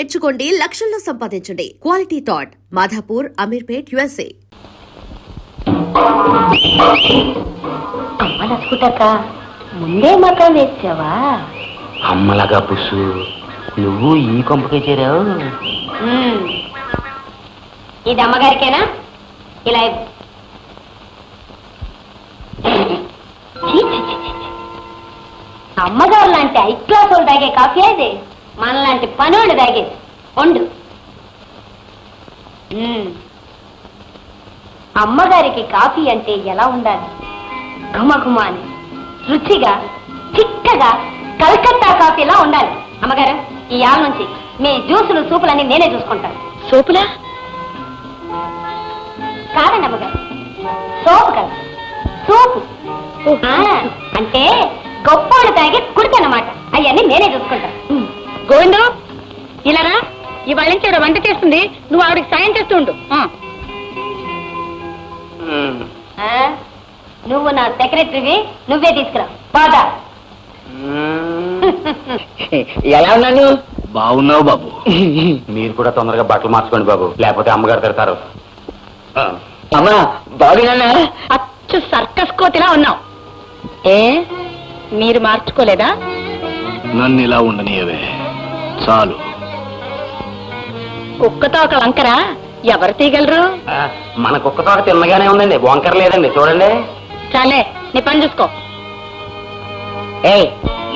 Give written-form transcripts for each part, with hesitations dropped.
నేర్చుకోండి, లక్షల్లో సంపాదించండి. Quality thought Madhapur, Ameerpet, USA. అమ్మ నచ్చుకుంటాక ముందే మకాం వేసావా? అమ్మలాగా పుస్సు, నువ్వు ఈ కొంపకే చేరావు. ఇది అమ్మగారికేనా? ఇలా అమ్మగారు లాంటి హై క్లాస్ వాళ్ళు తాగే కాఫీ అది, మనలాంటి పనోళ్ళు తాగేది. వండు. అమ్మగారికి కాఫీ అంటే ఎలా ఉండాలి? ఘుమఘుమాని, రుచిగా, చిక్కగా, కలకత్తా కాఫీలా ఉండాలి. అమ్మగారు, ఈ ఆల నుంచి మీ జ్యూసులు, సూపులన్నీ నేనే చూసుకుంటాను. సూపులా? కాదండి అమ్మగారు, సోపు కదా, సూపు. అంటే గొప్పోళ్ళు తాగి కుడికన్నమాట. అవన్నీ నేనే చూసుకుంటాను. గోవిందు, ఇలారా, ఇవాళ నుంచి ఆవిడ వంట చేస్తుంది, నువ్వు ఆవిడకి సాయం చేస్తూ ఉండు. నువ్వు నా సెక్రటరీవి, నువ్వే తీసుకురా. బాగా ఎలా ఉన్నాను? బాగున్నావు బాబు. మీరు కూడా తొందరగా బట్టలు మార్చుకోండి బాబు, లేకపోతే అమ్మగారు తిడతారు. అమ్మా బాగున్నా? అచ్చు సర్కస్ కోతిలా ఉన్నావు. ఏ, మీరు మార్చుకోలేదా? నన్ను ఇలా ఉండనియవే చాలు. కుక్కతో ఒక వంకరా ఎవరు తీయగలరు? మన కుక్క తోట తిన్నగానే ఉందండి, వంకర లేదండి. చూడండి. చాలే, నీ పని చూసుకో.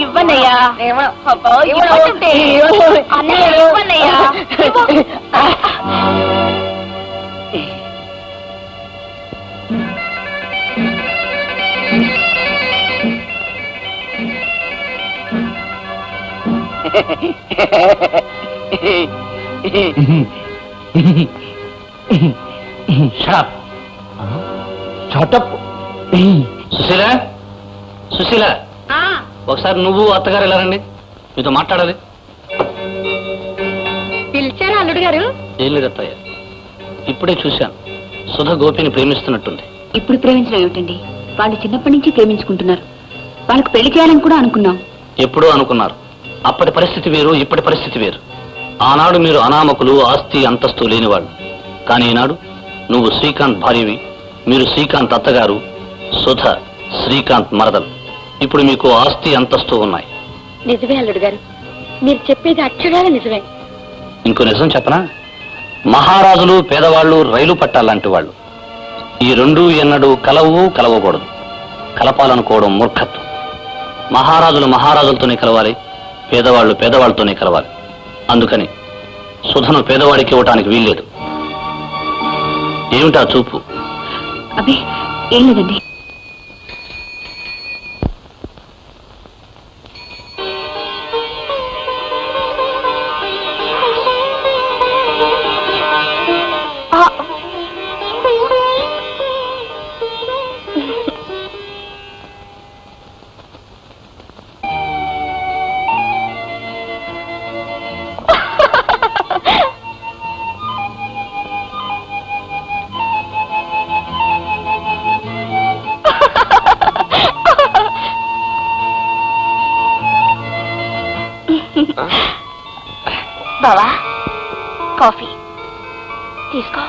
ఇవ్వనయ్యా. సుశీల, సుశీల, ఒకసారి నువ్వు అత్తగారు ఎలా రండి, మీతో మాట్లాడాలి. పిలిచారా అల్లుడు గారు? ఏం లేదు అత్తయ్య, ఇప్పుడే చూశాను, సుధ గోపిని ప్రేమిస్తున్నట్టుంది. ఇప్పుడు ప్రేమించడం ఏమిటండి? వాళ్ళు చిన్నప్పటి నుంచి ప్రేమించుకుంటున్నారు. వాళ్ళకి పెళ్లి చేయాలని కూడా అనుకున్నాం. ఎప్పుడూ అనుకున్నారు. అప్పటి పరిస్థితి వేరు, ఇప్పటి పరిస్థితి వేరు. ఆనాడు మీరు అనామకులు, ఆస్తి అంతస్తు లేనివాళ్ళు. కానీ ఈనాడు నువ్వు శ్రీకాంత్ భార్యవి, మీరు శ్రీకాంత్ అత్తగారు, సుధ శ్రీకాంత్ మరదలు. ఇప్పుడు మీకు ఆస్తి అంతస్తు ఉన్నాయి. నిజమే అల్లుడు గారు, మీరు చెప్పేది అక్షరాల నిజమే. ఇంకో నిజం చెప్పనా? మహారాజులు, పేదవాళ్ళు రైలు పట్టాలంటి వాళ్ళు. ఈ రెండూ ఎన్నడూ కలవకూడదు. కలపాలనుకోవడం మూర్ఖత్వం. మహారాజులు మహారాజులతోనే కలవాలి, పేదవాళ్ళు పేదవాళ్ళతోనే కలవాలి. అందుకని సుధను పేదవాడికి ఇవ్వటానికి వీల్లేదు. ఏమిటా చూపు? అబ్బే ఏం లేదండి. బావా, కాఫీ తీసుకో.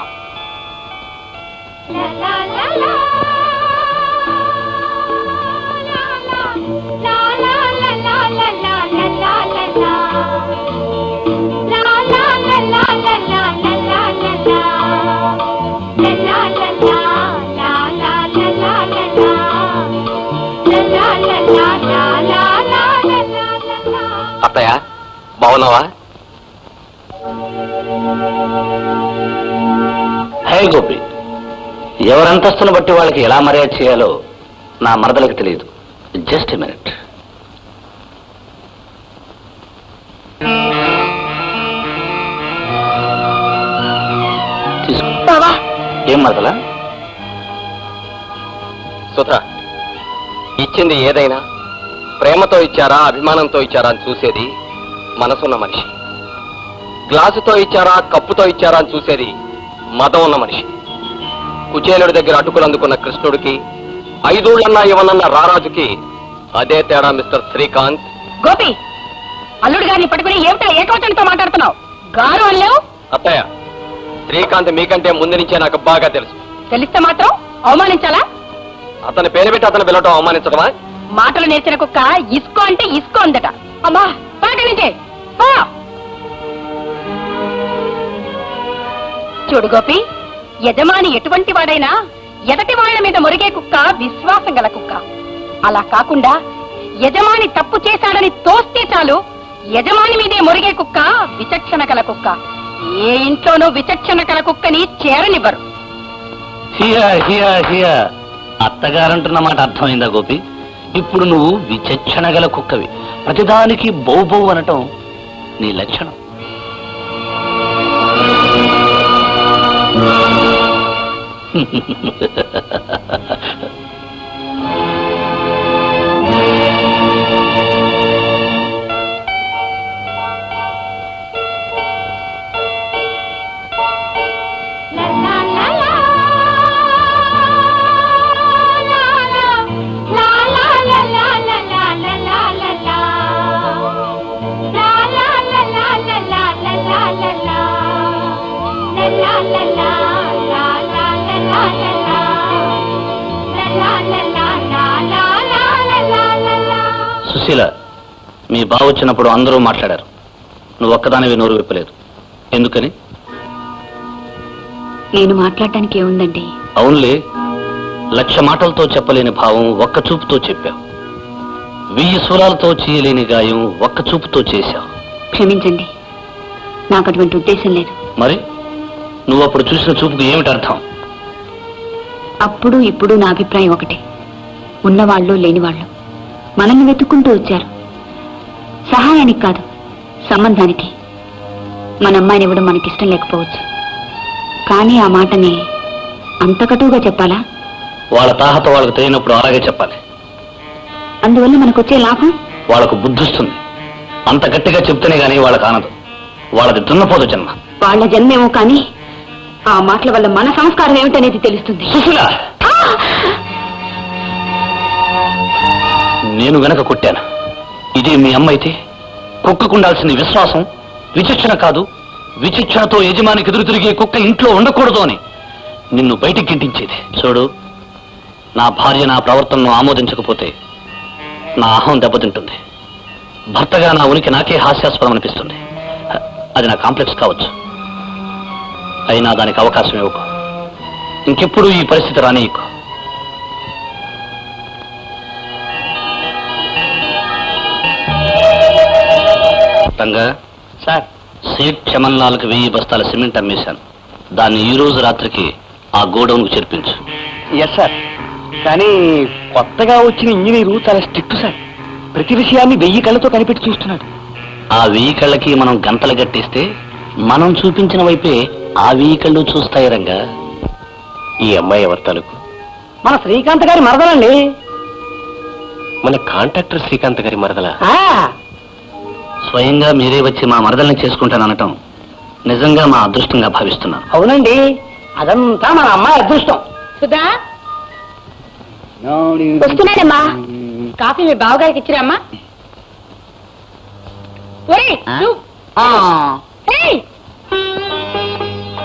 అత్తయ్య బాగున్నావా? హే గోపి, ఎవరంతస్తును బట్టి వాళ్ళకి ఎలా మర్యాద చేయాలో నా మరదలకు తెలియదు. Just a minute. తీసుకో. ఏం మరదలా? సుధ, ఇచ్చింది ఏదైనా ప్రేమతో ఇచ్చారా, అభిమానంతో ఇచ్చారా అని చూసేది మనసున్న మనిషి. గ్లాసుతో ఇచ్చారా, కప్పుతో ఇచ్చారా అని చూసేది మదం ఉన్న మనిషి. కుచేలుడి దగ్గర అటుకులు అందుకున్న కృష్ణుడికి, 5 ఊళ్ళన్నా ఇవ్వనన్న రారాజుకి అదే తేడా మిస్టర్ శ్రీకాంత్. గోపి, అల్లుడు గారిని పట్టుకుని ఏమిటా ఏకవచనంతో మాట్లాడుతున్నావు? అత్తయ్య, శ్రీకాంత్ మీకంటే ముందు నుంచే నాకు బాగా తెలుసు. తెలిస్తే మాత్రం అవమానించాలా? అతని పేరు పెట్టి అతను పిలవటం అవమానించడమా? మాటలు నేర్చిన కుక్క ఇసుకో అంటే ఇసుకో అందట. అమ్మా బయట నుంచే పో. చూడు గోపి, యజమాని ఎటువంటి వాడైనా ఎదటి వాళ్ళ మీద మొరిగే కుక్క విశ్వాసం గల కుక్క. అలా కాకుండా యజమాని తప్పు చేశాడని తోస్తే చాలు యజమాని మీదే మొరిగే కుక్క విచక్షణ గల కుక్క. ఏ ఇంట్లోనూ విచక్షణ గల కుక్కని చేరనివ్వరు. హియా హియా హియా, అత్తగారంటున్న మాట అర్థమైందా గోపి? ఇప్పుడు నువ్వు విచక్షణ గల కుక్కవి. ప్రతిదానికి బౌ బౌ అనటం నీ లక్షణం. సుశీల, మీ బావ వచ్చినప్పుడు అందరూ మాట్లాడారు. నువ్వు ఒక్కదానివి నోరు విప్పలేదు. ఎందుకని? నేను మాట్లాడటానికి ఏముందండి? అవునులే, 1,00,000 మాటలతో చెప్పలేని భావం ఒక్క చూపుతో చెప్పావు. 1000 స్వరాలతో చేయలేని గాయం ఒక్క చూపుతో చేశావు. క్షమించండి, నాకు అటువంటి ఉద్దేశం లేదు. మరి నువ్వు అప్పుడు చూసిన చూపుకు ఏమిటి అర్థం? అప్పుడు ఇప్పుడు నా అభిప్రాయం ఒకటే. ఉన్నవాళ్ళు లేనివాళ్ళు మనల్ని వెతుక్కుంటూ వచ్చారు. సహాయానికి కాదు, సంబంధానికి. మన అమ్మాయిని ఇవ్వడం మనకిష్టం లేకపోవచ్చు, కానీ ఆ మాటని అంత కటువుగా చెప్పాలా? వాళ్ళ తాహత వాళ్ళకు తెలియనప్పుడు అలాగే చెప్పాలి. అందువల్ల మనకొచ్చే లాభం? వాళ్ళకు బుద్ధిస్తుంది. అంత గట్టిగా చెప్తేనే గానీ వాళ్ళకు ఆనదు. వాళ్ళది దున్నపోదు జన్మ. వాళ్ళ జన్మేమో కానీ ఆ మాటల వల్ల మన సంస్కారం ఏమిటనేది తెలుస్తుంది. సుశీల, నేను వెనక కొట్టాను. ఇదే మీ అమ్మ అయితే కుక్కకుండాల్సిన విశ్వాసం విచక్షణ కాదు, విచక్షణతో యజమానికి ఎదురు తిరిగే కుక్క ఇంట్లో ఉండకూడదు అని నిన్ను బయటికి గింటించేది. చూడు, నా భార్య నా ప్రవర్తనను ఆమోదించకపోతే నా అహం దెబ్బతింటుంది. భర్తగా నా ఉనికి నాకే హాస్యాస్పదం అనిపిస్తుంది. అది నా కాంప్లెక్స్ కావచ్చు, అయినా దానికి అవకాశం ఇవ్వకు. ఇంకెప్పుడు ఈ పరిస్థితి రానీయకు. రంగా సార్, సేట్ చమన్లాల్కి 1000 బస్తాల సిమెంట్ అమ్మేశాను. దాన్ని ఈ రోజు రాత్రికి ఆ గోడౌన్కు చేర్పించు. ఎస్ సార్, కానీ కొత్తగా వచ్చిన ఇంజనీరు చాలా స్ట్రిక్ట్ సార్. ప్రతి విషయాన్ని 1000 కళ్ళతో కనిపెట్టి చూస్తున్నాడు. ఆ 1000 కళ్ళకి మనం గంతలు కట్టిస్తే మనం చూపించిన వైపే ఆ 1000 కళ్ళు చూస్తాయి. రంగా, ఈ అమ్మాయి ఎవరి తాలూకు? మన శ్రీకాంత్ గారి మరదలండి. మన కాంట్రాక్టర్ శ్రీకాంత్ గారి మరదల? స్వయంగా మీరే వచ్చి మా మరదల్ని చేసుకుంటాననటం నిజంగా మా అదృష్టంగా భావిస్తున్నాను. అవునండి, అదంతా మన అమ్మాయి అదృష్టం. సుధా, వస్తున్నాడమ్మా. కాఫీ మీ బావగారికి ఇచ్చిరామ్మా.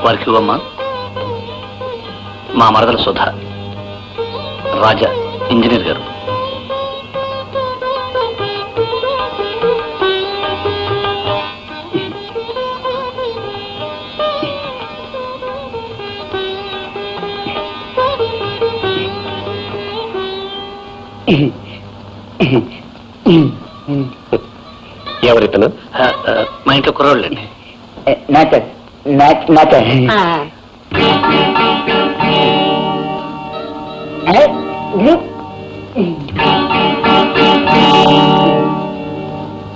వారికి ఇవ్వమ్మా. మా మరదల సుధా, రాజా ఇంజనీర్ గారు. ఎవరితను? మా ఇంట్లో కుర్రోళ్ళండి.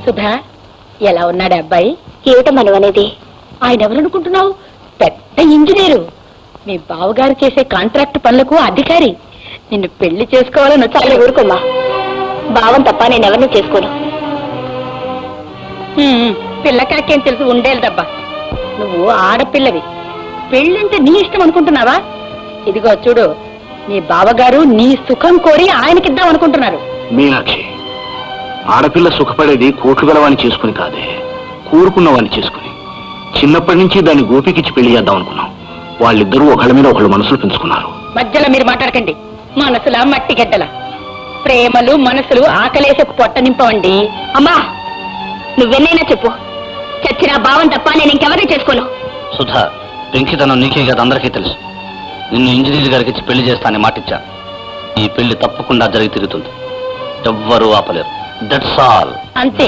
సుధా, ఎలా ఉన్నాడు అబ్బాయి? ఏమిటమ్మా నువ్వు అనేది? ఆయన ఎవరనుకుంటున్నావు? పెద్ద ఇంజనీరు, మీ బావగారు చేసే కాంట్రాక్ట్ పనులకు అధికారి. నిన్ను పెళ్లి చేసుకోవాలని వచ్చి. ఊరుకోమ్మా, బావం తప్ప నేను ఎవరిని చేసుకోను. పిల్లకాకేం తెలుసు, ఉండేదబ్బా. నువ్వు ఆడపిల్లవి, పెళ్ళంటే నీ ఇష్టం అనుకుంటున్నావా? ఇదిగో చూడు, నీ బావగారు నీ సుఖం కోరి ఆయనకిద్దాం అనుకుంటున్నారు. మీనాక్షి, ఆడపిల్ల సుఖపడేది కోట్లు గలవాణ్ణి చేసుకుని కాదే, కోరుకున్నవాణ్ణి చేసుకుని. చిన్నప్పటి నుంచి దాన్ని గోపికిచ్చి పెళ్లి చేద్దాం అనుకున్నాం. వాళ్ళిద్దరూ ఒకళ్ళ మీద ఒకళ్ళు మనసులు పెంచుకున్నారు. మధ్యలో మీరు మాట్లాడకండి. మనసుల మట్టి గడ్డల ప్రేమలు మనసులు ఆకలేసే పొట్ట నింపవండి. అమ్మా నువ్వెన్నైనా చెప్పు, చచ్చిన భావం తప్ప నేను ఇంకెవరిని చేసుకోను. సుధా, పెంకితనం నీకే కదా అందరికీ తెలుసు. నిన్ను ఇంజనీర్ గారికి ఇచ్చి పెళ్లి చేస్తానని మాటిచ్చా. ఈ పెళ్లి తప్పకుండా జరిగి తిరుగుతుంది. ఎవ్వరూ ఆపలేరు. That's all. అంతే.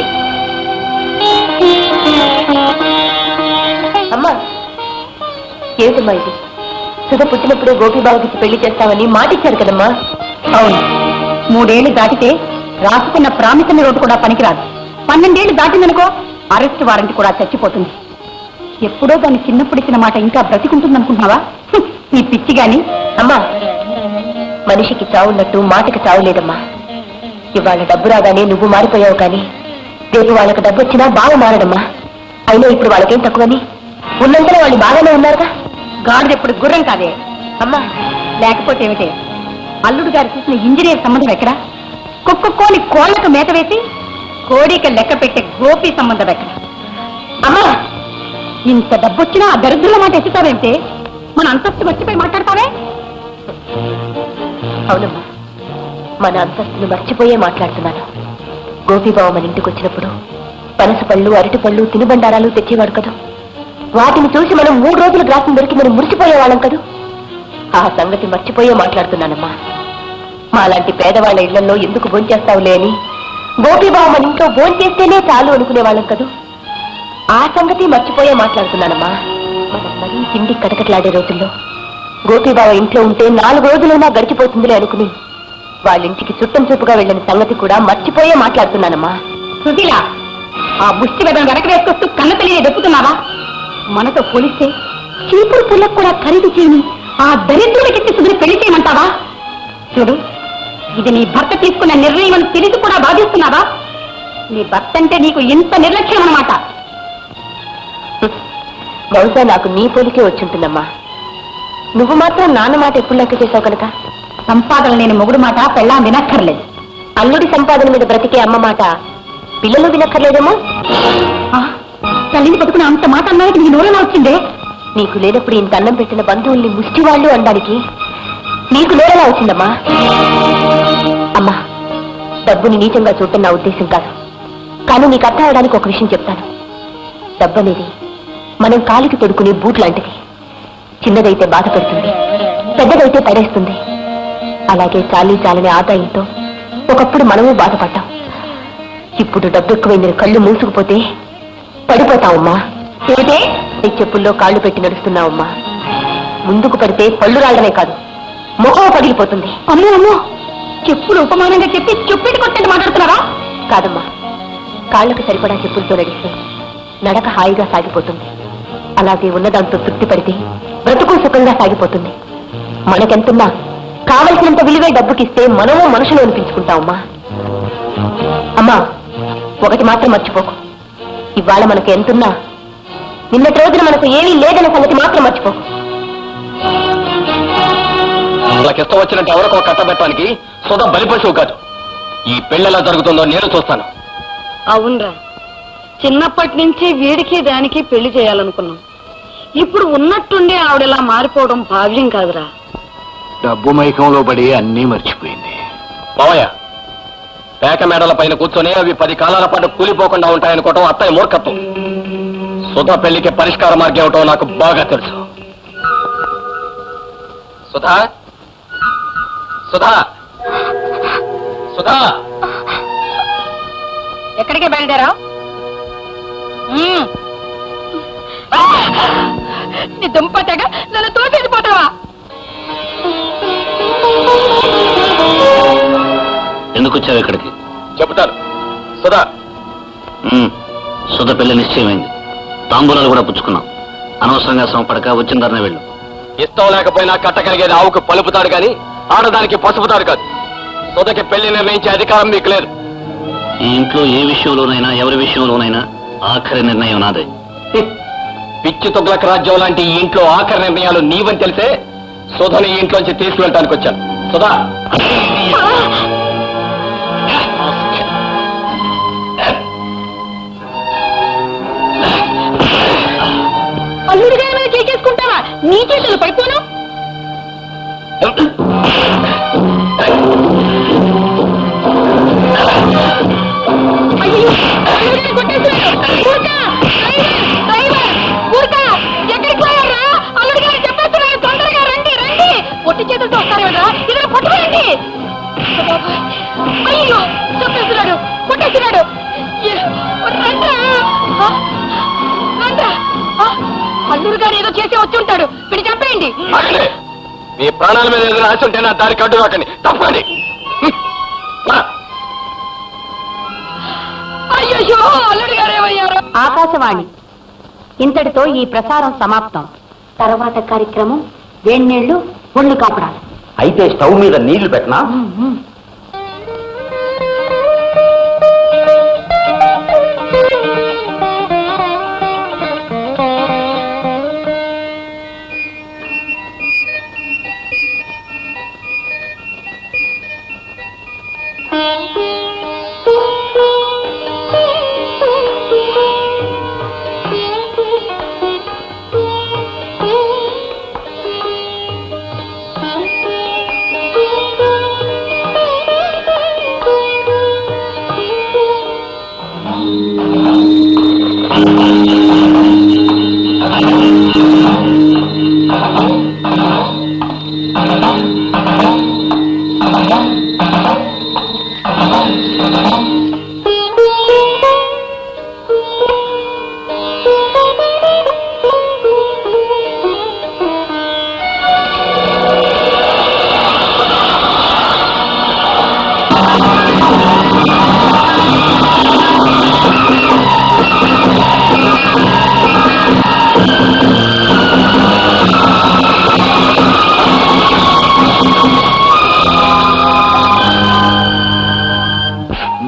అమ్మా ఏమిటమ్మా ఇది? సుధ పుట్టినప్పుడే గోపీబాబుకి పెళ్లి చేస్తామని మాటిచ్చారు కదమ్మా. అవును, 3 ఏళ్లు దాటితే రాసుకున్న ప్రామిసరీ నోటు కూడా పనికిరాదు. 12 ఏళ్లు దాటిందనుకో అరెస్ట్ వారెంట్ కూడా చచ్చిపోతుంది. ఎప్పుడో దాన్ని చిన్నప్పుడు ఇచ్చిన మాట ఇంకా బ్రతికుంటుందనుకుంటున్నావా? ఈ పిచ్చి గాని. అమ్మా మనిషికి చావున్నట్టు మాటకి చావు లేదమ్మా. ఇవాళ డబ్బు రాగానే నువ్వు మారిపోయావు కానీ రేపు వాళ్ళకి డబ్బు వచ్చినా బాగా మారడమ్మా. అయినా ఇప్పుడు వాళ్ళకేం తక్కువని ఉన్నంతలో వాళ్ళు బాగానే ఉన్నారుగా. గాడిద ఎప్పుడు గుర్రం కాదే అమ్మా లేకపోతే ఏమిటే? అల్లుడు గారు చూసిన ఇంజనీర్ సంబంధం ఎక్కడ? కుక్కకోని కోళ్లకు మేత వేసి కోడిక లెక్క పెట్టే గోపి సంబంధం ఎక్కడ? అమ్మా ఇంత డబ్బొచ్చినా ఆ దరిద్రుల మాట ఎత్తుతావేమిటే? మన అంతస్తు మర్చిపోయి మాట్లాడతావే? అవునమ్మా, మన అంతస్తును మర్చిపోయే మాట్లాడుతున్నాను. గోపీబాబు మన ఇంటికి వచ్చినప్పుడు పనస పళ్ళు అరటి పళ్ళు తినుబండారాలు తెచ్చేవాడు కదా. వాటిని చూసి మనం 3 రోజులు గ్రాసం దొరికిందని మురిసిపోయేవాళ్ళం కదా. ఆ సంగతి మర్చిపోయే మాట్లాడుతున్నానమ్మా. మాలాంటి పేదవాళ్ల ఇళ్లలో ఎందుకు భోంచేస్తావులే అని గోపీబాబు మన ఇంట్లో భోంచేస్తేనే చాలు అనుకునేవాళ్ళం కదా. ఆ సంగతి మర్చిపోయే మాట్లాడుతున్నానమ్మా. మనం మరీ తిండి కటకట్లాడే రోజుల్లో గోపీబాబు ఇంట్లో ఉంటే 4 రోజులైనా గడిచిపోతుందిలే అనుకుని వాళ్ళింటికి చుట్టం చూపుగా వెళ్ళిన సంగతి కూడా మర్చిపోయే మాట్లాడుతున్నానమ్మా. సుశీల, ఆ ముష్టి వెదం వెనక వేసుకొస్తూ కన్న తల్లిని దెప్పుతున్నావా? మనతో పోలిస్తే చీపురు పుల్లకు కూడా ఖరీదు చేయని ఆ దరిద్రుడికి సుధుని పెళ్లి చేయమంటావా? చూడు, ఇది నీ భర్త తీసుకున్న నిర్ణయం అని తెలిసి కూడా బాధిస్తున్నావా? నీ భర్త అంటే నీకు ఇంత నిర్లక్ష్యం అన్నమాట. బహుశా నాకు నీ పోలికే వచ్చుంటుందమ్మా. నువ్వు మాత్రం నాన్న మాట ఎప్పుడు లెక్క చేశావు కనుక. సంపాదన లేని మొగుడు మాట పెళ్ళాం వినక్కర్లేదు. అల్లుడి సంపాదన మీద బ్రతికే అమ్మ మాట పిల్లలు వినక్కర్లేదేమో. తల్లిని పట్టుకుని అంత మాట అన్నానికి నీ నోరేలా వచ్చిందే? నీకు లేనప్పుడు ఇంత అన్నం పెట్టిన బంధువుల్ని ముష్టి వాళ్ళు అనడానికి నీకు నోరెలా వచ్చిందమ్మా? అమ్మా, డబ్బుని నీచంగా చూడటం నా ఉద్దేశం కాదు. కానీ నీకు అర్థం అవడానికి ఒక విషయం చెప్తాను. డబ్బు అనేది మనం కాలికి తొడుకునే బూట్ లాంటిది. చిన్నదైతే బాధ పెడుతుంది, పెద్దదైతే పడేస్తుంది. అలాగే చాలని ఆదాయంతో ఒకప్పుడు మనము బాధపడ్డాం. ఇప్పుడు డబ్బు ఎక్కువైందని కళ్ళు మూసుకుపోతే పడిపోతావమ్మా. ఏమిటే నీ చెప్పుల్లో కాళ్ళు పెట్టి నడుస్తున్నావమ్మా. ముందుకు పడితే పళ్ళు రాళ్ళనే కాదు, ముఖం పగిలిపోతుంది. అమ్మో అమ్మో, చెప్పులు ఉపమానంగా చెప్పి చెప్పుటి కొట్టండి మాట్లాడుతున్నారా? కాదమ్మా, కాళ్ళకు సరిపడా చెప్పులతో నడిస్తే నడక హాయిగా సాగిపోతుంది. అలాగే ఉన్నదాంతో తృప్తి పడితే బ్రతుకు సుఖంగా సాగిపోతుంది. మనకెంతున్నా కావలసినంత విలువే డబ్బుకిస్తే మనము మనుషులు అనిపించుకుంటామమ్మా. అమ్మా, ఒకటి మాత్రం మర్చిపోకు. ఇవాళ మనకు ఎంతున్నా నిన్నటి రోజున మనకు ఏమీ లేదన్న సంగతి మాత్రం మర్చిపోకు. వాళ్ళకి ఇష్టం వచ్చినట్టు ఎవరికో కట్టబెట్టడానికి సుధ బలిపశువు కాదు. ఈ పెళ్లి ఎలా జరుగుతుందో నేను చూస్తాను. అవునరా, చిన్నప్పటి నుంచి వీడికి దానికి పెళ్లి చేయాలనుకున్నాం. ఇప్పుడు ఉన్నట్టుండి ఆవిడలా మారిపోవడం భావ్యం కాదురా. డబ్బు మైకంలో పడి అన్నీ మర్చిపోయింది. మావయ్య, పేక మేడల పైన కూర్చొని అవి 10 కాలాల పాటు కూలిపోకుండా ఉంటాయనుకోవటం అత్తయ్య మూర్ఖత్వం. సుధా పెళ్లికి పరిష్కార మార్గం ఏమిటో నాకు బాగా తెలుసు. సుధా, సుధా, సుధా, ఎక్కడికే బయలుదేరావు? నీ దుంపటగా నన్ను తోసేసిపోతావా? ఎందుకు వచ్చావు ఇక్కడికి? చెబుతాను. సుధా, సుధ పెళ్లి నిశ్చయమైంది. తాంబూలాలు కూడా పుచ్చుకున్నాం. అనవసరంగా శ్రమపడక వచ్చిన ధరనే వెళ్ళు. ఇష్టం లేకపోయినా కట్టగలిగేది ఆవుకు పలుపుతాడు కానీ ఆడదానికి పసుపుతాడు కాదు. సుధకి పెళ్లి నిర్ణయించే అధికారం మీకు లేదు. ఈ ఇంట్లో ఏ విషయంలోనైనా ఎవరి విషయంలోనైనా ఆఖరి నిర్ణయం నాదే. పిచ్చి తొగ్లక రాజ్యం లాంటి ఈ ఇంట్లో ఆఖరి నిర్ణయాలు నీవని తెలిసే సుధని ఈ ఇంట్లోంచి తీసుకువెళ్ళటానికి వచ్చాను. సుధా, నీ చేతులు పడిపోను. అయ్యో, అల్లుడిని కొట్టేస్తున్నాడు. ఊరుకా, డ్రైవర్, ఊరుకా, ఎక్కడికి పోయారా? అల్లుడి గారు చెప్పేస్తున్నాడు, తొందరగా రండి రండి. పొట్టి చేతులతో వస్తారేమరా, ఇక్కడ కొట్టుకోండి. అయ్యో, చెప్పేస్తున్నాడు, కొట్టేస్తున్నాడు. అల్లుడు గారు ఏదో చేసి వచ్చి ఉంటాడు, వీడు చంపేయండి. మీ ప్రాణాల మీద ఏదైనా ఆశ ఉంటే నా దారి కట్టు రాకండి, తప్పండి. అయ్యో, అల్లుడు గారు ఏమయ్యారు? ఆకాశవాణి ఇంతటితో ఈ ప్రసారం సమాప్తం. తర్వాత కార్యక్రమం వేడినీళ్లు ఒళ్ళు కాపడాలి. అయితే స్టవ్ మీద నీళ్లు పెట్టనా?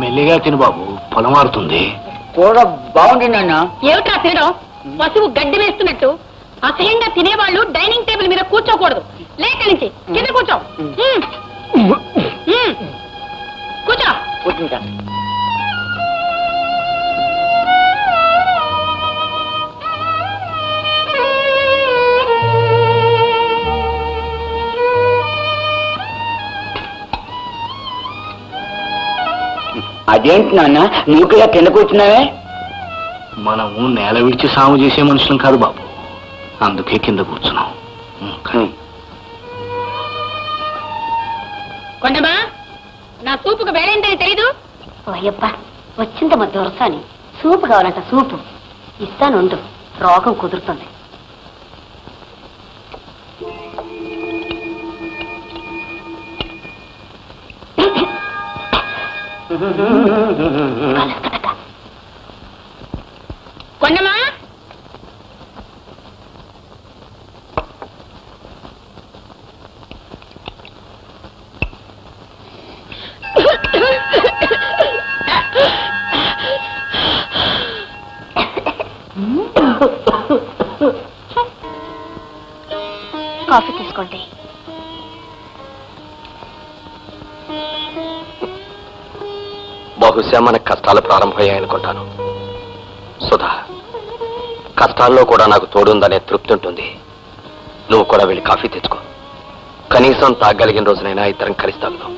మెల్లిగా తిను బాబు, పొలం మారుతుంది. కూర బాగుంది నాన్న. ఏమిట్రా తినడం? పశువు గడ్డి వేస్తున్నట్టు. అసహ్యంగా తినేవాళ్ళు డైనింగ్ టేబుల్ మీద కూర్చోకూడదు. లేక నుంచి కింద కూర్చో. కూర్చో. కూర్చుంటా. అదేంటి నాన్న, నువ్వు కూడా కింద కూర్చున్నావే? మనము నేల విడిచి సాగు చేసే మనుషులం కాదు బాబు, అందుకే కింద కూర్చున్నాం. కొండమా, నా సూపుకు వేడేంటని తెలీదు? అయ్యబ్బా, వచ్చిందమ్మ దొరసాని. సూపు కావాలంట, సూపు ఇస్తానుండు, రోగం కుదురుతుంది. కొండమా, కాఫీ తీసుకోండి. బహుశా మనకు కష్టాలు ప్రారంభమయ్యాయనుకుంటాను. సుధా, కష్టాల్లో కూడా నాకు తోడుందనే తృప్తి ఉంటుంది. నువ్వు కూడా వెళ్ళి కాఫీ తెచ్చుకో. కనీసం తాగలిగిన రోజునైనా ఇద్దరం కలిసి తాగుదాం.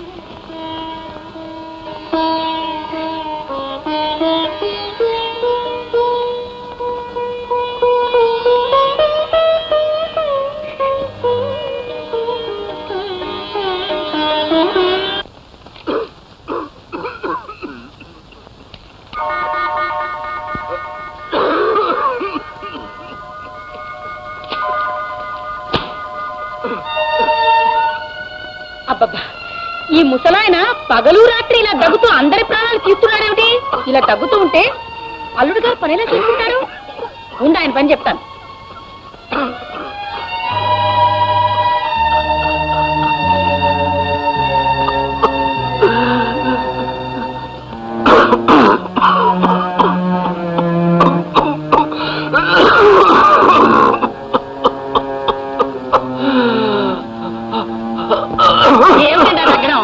అబ్బబ్బా, ఈ ముసలాయన పగలు రాత్రి ఇలా దగ్గుతూ అందరి ప్రాణాలు తీస్తున్నాడేమిటి? ఇలా దగ్గుతూ ఉంటే అల్లుడు గారు పనిలా చేసుకుంటారు. ఉండి ఆయన పని చెప్తాను. ఏమిటంటే దగ్గడం?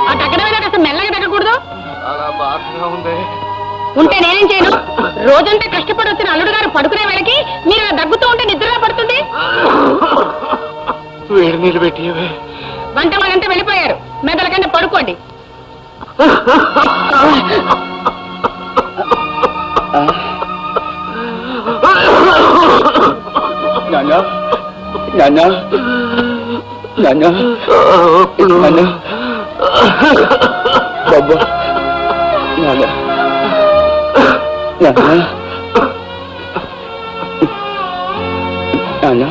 ఆ దగ్గడమే అసలు మెల్లగా దగ్గకూడదు. ఉంటే నేనేం చేయను? రోజంతా కష్టపడి వచ్చిన అల్లుడు గారు పడుకునే వేళకి మీరు దగ్గుతూ ఉంటే నిద్రగా పడుతుంది. నీళ్ళు పెట్టివే. వంట వాళ్ళంతా వెళ్ళిపోయారు, మెదలకంటే పడుకోండి. నాన్న నాన్న నాన్న నాన్న బాబా నాన్న నాన్న నాన్న.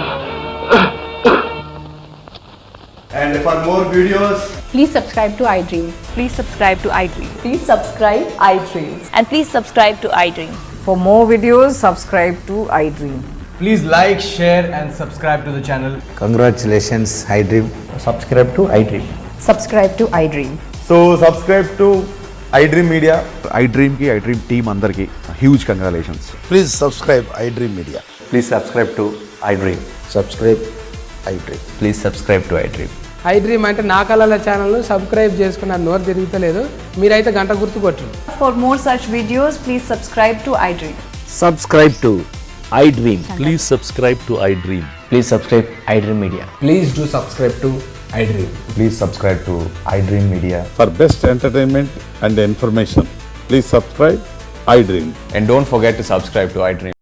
And for more videos, Please subscribe to iDream. Please subscribe to iDream. Please subscribe iDream. And please subscribe to iDream. For more videos, subscribe to iDream. please like, share and subscribe to the channel. Congratulations, iDream. Subscribe to iDream. Subscribe to iDream. So subscribe to iDream Media. iDream ki iDream team andarki huge congratulations. Please subscribe iDream Media. Please subscribe to iDream. Subscribe iDream. Please subscribe to iDream. iDream అంటే నా కళల channel subscribe చేసుకున్న నోరు తిరుగుతలేదు, మీరైతే గంట గుర్తు కొట్టండి. For more such videos, please subscribe to iDream. Subscribe to iDream. Please subscribe to iDream. Please subscribe iDream Media. Please do subscribe to iDream. Please subscribe to iDream Media. For best entertainment and information, please subscribe iDream. And don't forget to subscribe to iDream.